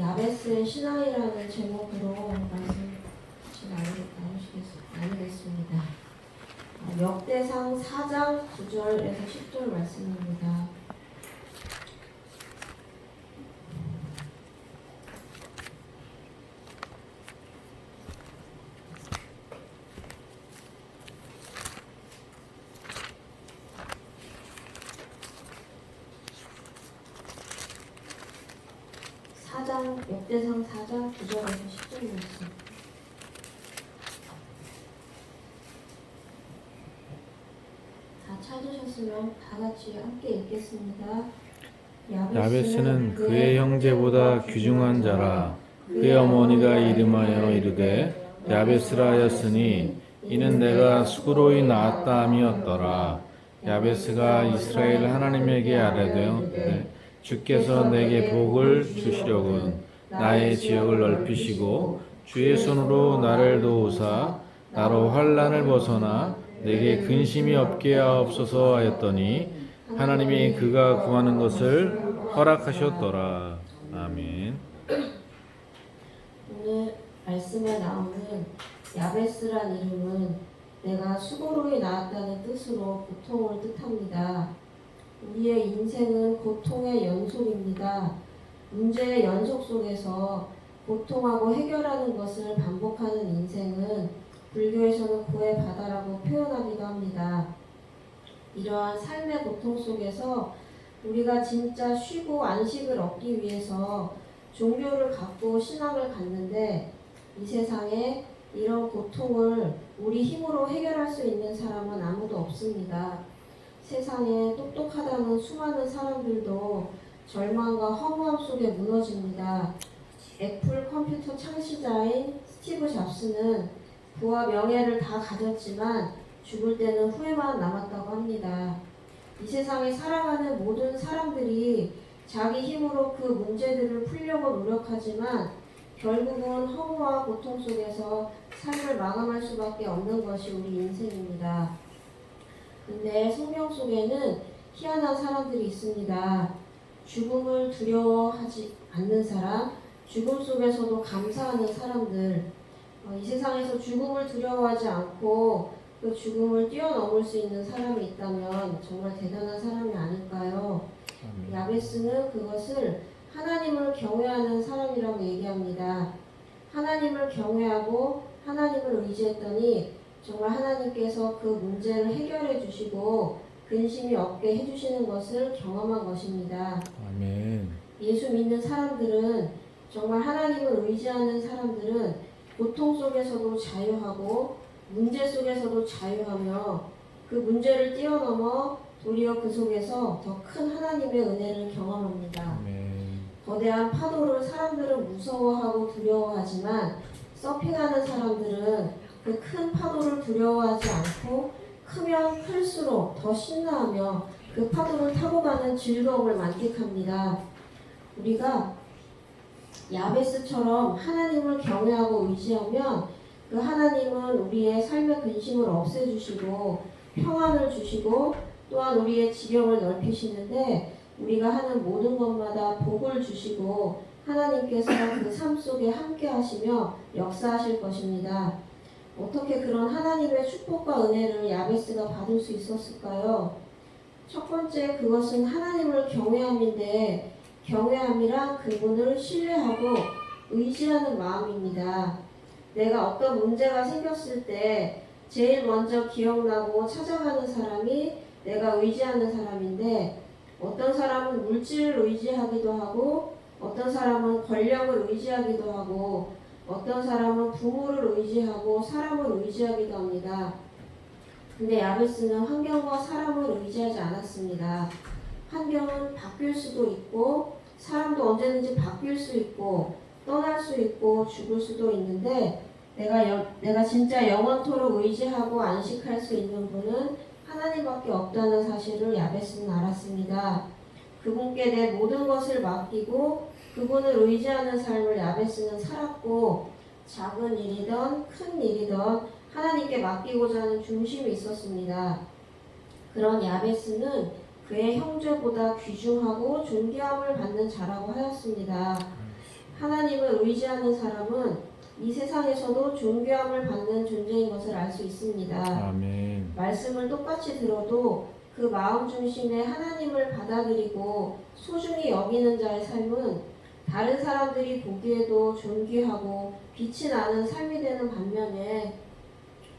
야베스의 신앙이라는 제목으로 말씀 나누겠습니다. 역대상 4장 9절에서 10절 말씀입니다. 역대상 4장 9절에서 10절 말씀. 다 찾으셨으면 다 같이 함께 읽겠습니다. 야베스는 그의 형제보다 귀중한 자라. 그의 어머니가 이름하여 이르되 야베스라 하였으니 이는 내가 수고로이 낳았다 함이었더라. 야베스가 이스라엘 하나님에게 아뢰되 주께서 내게 복을 주시려군 나의 지역을 넓히시고 주의 손으로 나를 도우사 나로 환난을 벗어나 내게 근심이 없게 하옵소서 하였더니 하나님이 그가 구하는 것을 허락하셨더라. 아멘. 오늘 말씀에 나오는 야베스란 이름은 내가 수고로이 낳았다는 뜻으로 고통을 뜻합니다. 우리의 인생은 고통의 연속입니다. 문제의 연속 속에서 고통하고 해결하는 것을 반복하는 인생은 불교에서는 고의 바다라고 표현하기도 합니다. 이러한 삶의 고통 속에서 우리가 진짜 쉬고 안식을 얻기 위해서 종교를 갖고 신앙을 갖는데 이 세상에 이런 고통을 우리 힘으로 해결할 수 있는 사람은 아무도 없습니다. 세상에 똑똑하다는 수많은 사람들도 절망과 허무함 속에 무너집니다. 애플 컴퓨터 창시자인 스티브 잡스는 부와 명예를 다 가졌지만 죽을 때는 후회만 남았다고 합니다. 이 세상에 살아가는 모든 사람들이 자기 힘으로 그 문제들을 풀려고 노력하지만 결국은 허무와 고통 속에서 삶을 마감할 수밖에 없는 것이 우리 인생입니다. 근데 성경 속에는 희한한 사람들이 있습니다. 죽음을 두려워하지 않는 사람, 죽음 속에서도 감사하는 사람들, 이 세상에서 죽음을 두려워하지 않고 그 죽음을 뛰어넘을 수 있는 사람이 있다면 정말 대단한 사람이 아닐까요? 야베스는 그것을 하나님을 경외하는 사람이라고 얘기합니다. 하나님을 경외하고 하나님을 의지했더니 정말 하나님께서 그 문제를 해결해 주시고 근심이 없게 해주시는 것을 경험한 것입니다. 아멘. 예수 믿는 사람들은 정말 하나님을 의지하는 사람들은 고통 속에서도 자유하고 문제 속에서도 자유하며 그 문제를 뛰어넘어 도리어 그 속에서 더 큰 하나님의 은혜를 경험합니다. 아멘. 거대한 파도를 사람들은 무서워하고 두려워하지만 서핑하는 사람들은 그 큰 파도를 두려워하지 않고 크면 클수록 더 신나하며 그 파도를 타고 가는 즐거움을 만끽합니다. 우리가 야베스처럼 하나님을 경외하고 의지하면 그 하나님은 우리의 삶의 근심을 없애주시고 평안을 주시고 또한 우리의 지경을 넓히시는데 우리가 하는 모든 것마다 복을 주시고 하나님께서 그 삶 속에 함께 하시며 역사하실 것입니다. 어떻게 그런 하나님의 축복과 은혜를 야베스가 받을 수 있었을까요? 첫 번째, 그것은 하나님을 경외함인데 경외함이란 그분을 신뢰하고 의지하는 마음입니다. 내가 어떤 문제가 생겼을 때 제일 먼저 기억나고 찾아가는 사람이 내가 의지하는 사람인데 어떤 사람은 물질을 의지하기도 하고 어떤 사람은 권력을 의지하기도 하고 어떤 사람은 부모를 의지하고 사람을 의지하기도 합니다. 근데 야베스는 환경과 사람을 의지하지 않았습니다. 환경은 바뀔 수도 있고 사람도 언제든지 바뀔 수 있고 떠날 수 있고 죽을 수도 있는데 내가 진짜 영원토록 의지하고 안식할 수 있는 분은 하나님밖에 없다는 사실을 야베스는 알았습니다. 그분께 내 모든 것을 맡기고 그분을 의지하는 삶을 야베스는 살았고 작은 일이든 큰 일이든 하나님께 맡기고자 하는 중심이 있었습니다. 그런 야베스는 그의 형제보다 귀중하고 존귀함을 받는 자라고 하였습니다. 하나님을 의지하는 사람은 이 세상에서도 존귀함을 받는 존재인 것을 알 수 있습니다. 아멘. 말씀을 똑같이 들어도 그 마음 중심에 하나님을 받아들이고 소중히 여기는 자의 삶은 다른 사람들이 보기에도 존귀하고 빛이 나는 삶이 되는 반면에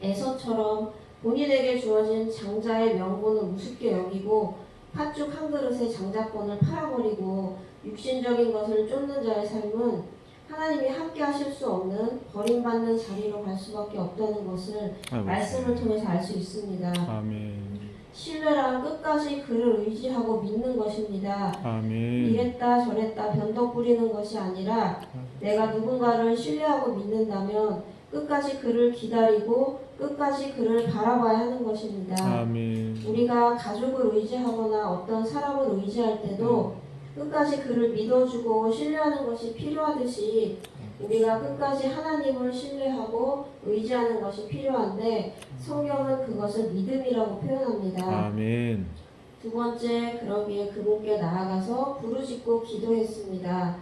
에서처럼 본인에게 주어진 장자의 명분을 우습게 여기고 팥죽 한 그릇에 장자권을 팔아버리고 육신적인 것을 쫓는 자의 삶은 하나님이 함께 하실 수 없는 버림받는 자리로 갈 수밖에 없다는 것을 말씀을 통해서 알 수 있습니다. 아멘. 신뢰란 끝까지 그를 의지하고 믿는 것입니다. 아멘. 이랬다 저랬다 변덕 부리는 것이 아니라 내가 누군가를 신뢰하고 믿는다면 끝까지 그를 기다리고 끝까지 그를 바라봐야 하는 것입니다. 아멘. 우리가 가족을 의지하거나 어떤 사람을 의지할 때도 끝까지 그를 믿어주고 신뢰하는 것이 필요하듯이 우리가 끝까지 하나님을 신뢰하고 의지하는 것이 필요한데 성경은 그것을 믿음이라고 표현합니다. 아멘. 두 번째, 그러기에 그분께 나아가서 부르짖고 기도했습니다.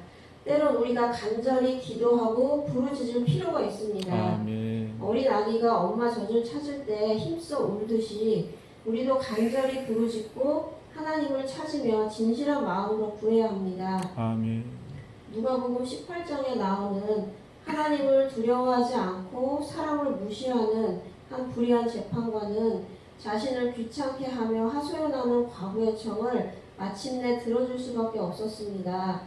때론 우리가 간절히 기도하고 부르짖을 필요가 있습니다. 아멘. 어린 아기가 엄마 젖을 찾을 때 힘써 울듯이 우리도 간절히 부르짖고 하나님을 찾으며 진실한 마음으로 구해야 합니다. 아멘. 누가복음 18장에 나오는 하나님을 두려워하지 않고 사람을 무시하는 한 불의한 재판관은 자신을 귀찮게 하며 하소연하는 과부의 청을 마침내 들어줄 수밖에 없었습니다.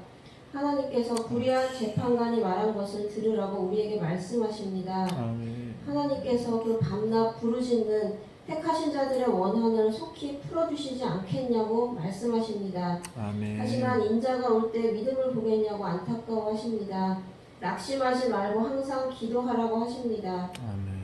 하나님께서 불의한 재판관이 말한 것을 들으라고 우리에게 말씀하십니다. 아멘. 하나님께서 그 밤낮 부르짖는 택하신 자들의 원한을 속히 풀어주시지 않겠냐고 말씀하십니다. 아멘. 하지만 인자가 올 때 믿음을 보겠냐고 안타까워하십니다. 낙심하지 말고 항상 기도하라고 하십니다. 아멘.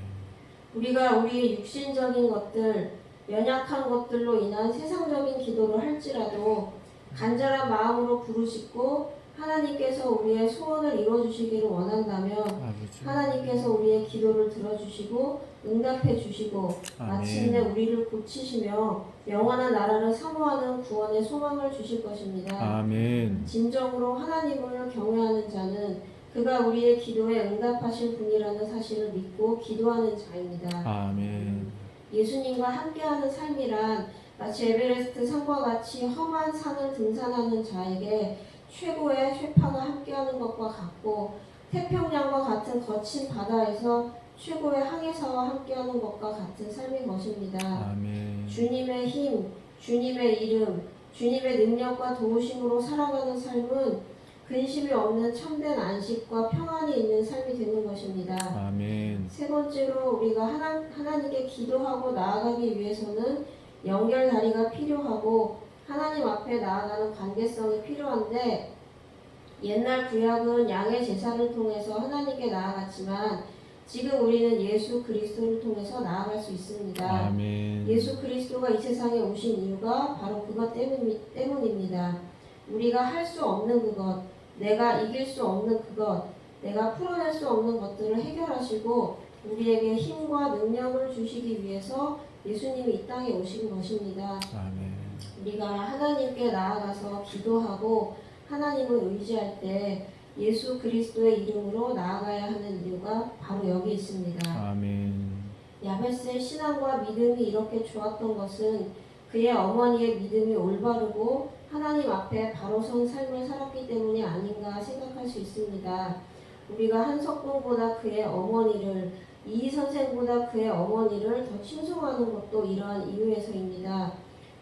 우리가 우리의 육신적인 것들, 연약한 것들로 인한 세상적인 기도를 할지라도 간절한 마음으로 부르짖고 하나님께서 우리의 소원을 이루어주시기를 원한다면 아버지. 하나님께서 우리의 기도를 들어주시고 응답해 주시고 마침내 아멘. 우리를 고치시며 영원한 나라를 사모하는 구원의 소망을 주실 것입니다. 아멘. 진정으로 하나님을 경외하는 자는 그가 우리의 기도에 응답하실 분이라는 사실을 믿고 기도하는 자입니다. 아멘. 예수님과 함께하는 삶이란 마치 에베레스트 산과 같이 험한 산을 등산하는 자에게 최고의 쇠파가 함께하는 것과 같고 태평양과 같은 거친 바다에서 최고의 항해사와 함께하는 것과 같은 삶인 것입니다. 아멘. 주님의 힘, 주님의 이름, 주님의 능력과 도우심으로 살아가는 삶은 근심이 없는 참된 안식과 평안이 있는 삶이 되는 것입니다. 아멘. 세 번째로 우리가 하나님께 기도하고 나아가기 위해서는 연결다리가 필요하고 하나님 앞에 나아가는 관계성이 필요한데 옛날 구약은 양의 제사를 통해서 하나님께 나아갔지만 지금 우리는 예수 그리스도를 통해서 나아갈 수 있습니다. 아멘. 예수 그리스도가 이 세상에 오신 이유가 바로 그것 때문입니다. 우리가 할 수 없는 그것, 내가 이길 수 없는 그것, 내가 풀어낼 수 없는 것들을 해결하시고 우리에게 힘과 능력을 주시기 위해서 예수님이 이 땅에 오신 것입니다. 아멘. 우리가 하나님께 나아가서 기도하고 하나님을 의지할 때 예수 그리스도의 이름으로 나아가야 하는 이유가 바로 여기 있습니다. 아멘. 야베스의 신앙과 믿음이 이렇게 좋았던 것은 그의 어머니의 믿음이 올바르고 하나님 앞에 바로 선 삶을 살았기 때문이 아닌가 생각할 수 있습니다. 우리가 한석봉보다 그의 어머니를, 이희 선생보다 그의 어머니를 더 칭송하는 것도 이러한 이유에서입니다.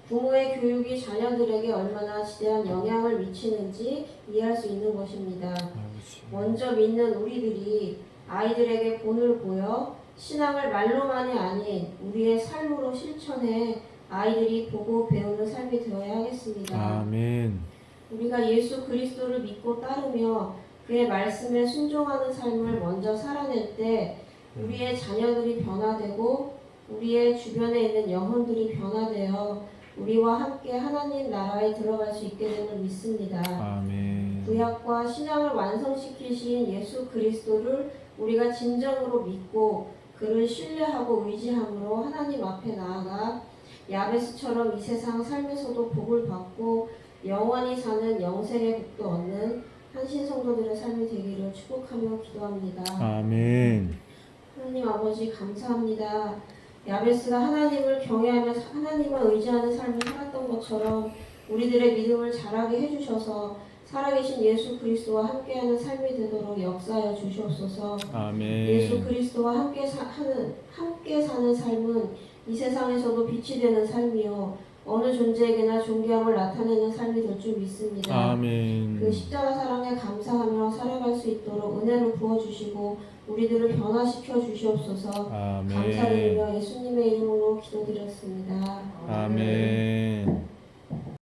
부모의 교육이 자녀들에게 얼마나 지대한 영향을 미치는지 이해할 수 있는 것입니다. 아버지. 먼저 믿는 우리들이 아이들에게 본을 보여 신앙을 말로만이 아닌 우리의 삶으로 실천해 아이들이 보고 배우는 삶이 되어야 하겠습니다. 아멘. 우리가 예수 그리스도를 믿고 따르며 그의 말씀에 순종하는 삶을 먼저 살아낼 때 우리의 자녀들이 변화되고 우리의 주변에 있는 영혼들이 변화되어 우리와 함께 하나님 나라에 들어갈 수 있게 됨을 믿습니다. 아멘. 구약과 신약을 완성시키신 예수 그리스도를 우리가 진정으로 믿고 그를 신뢰하고 의지함으로 하나님 앞에 나아가 야베스처럼 이 세상 삶에서도 복을 받고 영원히 사는 영생의 복도 얻는 한신 성도들의 삶이 되기를 축복하며 기도합니다. 아멘. 하나님 아버지 감사합니다. 야베스가 하나님을 경외하며 하나님을 의지하는 삶을 살았던 것처럼 우리들의 믿음을 자라게 해주셔서 살아계신 예수 그리스도와 함께하는 삶이 되도록 역사하여 주시옵소서. 아멘. 예수 그리스도와 함께 사는 삶은 이 세상에서도 빛이 되는 삶이요 어느 존재에게나 존귀함을 나타내는 삶이 될 줄 믿습니다. 아멘. 그 십자가 사랑에 감사하며 살아갈 수 있도록 은혜를 부어주시고 우리들을 변화시켜 주시옵소서. 아멘. 감사드리며 예수님의 이름으로 기도드렸습니다. 아멘.